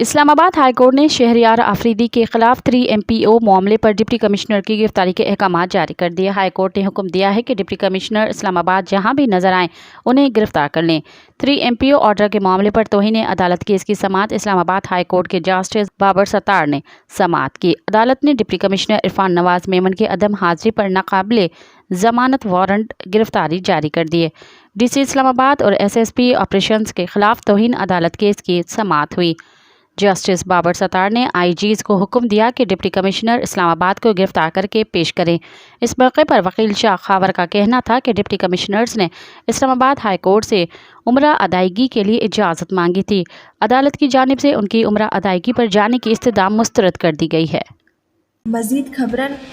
اسلام آباد high court نے شہریار آفریدی کے خلاف 3MPO معاملے پر ڈپٹی کمشنر کی گرفتاری کے احکامات جاری کر دیے۔ ہائی کورٹ نے حکم دیا ہے کہ ڈپٹی کمشنر اسلام آباد جہاں بھی نظر آئیں انہیں گرفتار کر لیں۔ 3MPO آرڈر کے معاملے پر توہین عدالت کیس کی سماعت اسلام آباد ہائی کورٹ کے جسٹس بابر ستار نے سماعت کی۔ عدالت نے ڈپٹی کمشنر عرفان نواز میمن کے عدم حاضری پر ناقابل ضمانت وارنٹ گرفتاری جاری کر دیے۔ DC اسلام آباد اور SSP آپریشنز کے خلاف توہین عدالت کیس کی سماعت ہوئی۔ جسٹس بابر ستار نے IGs کو حکم دیا کہ ڈپٹی کمشنر اسلام آباد کو گرفتار کر کے پیش کریں۔ اس موقع پر وکیل شاہ خاور کا کہنا تھا کہ ڈپٹی کمشنرز نے اسلام آباد ہائی کورٹ سے عمرہ ادائیگی کے لیے اجازت مانگی تھی۔ عدالت کی جانب سے ان کی عمرہ ادائیگی پر جانے کی استدعا مسترد کر دی گئی ہے۔ مزید خبرن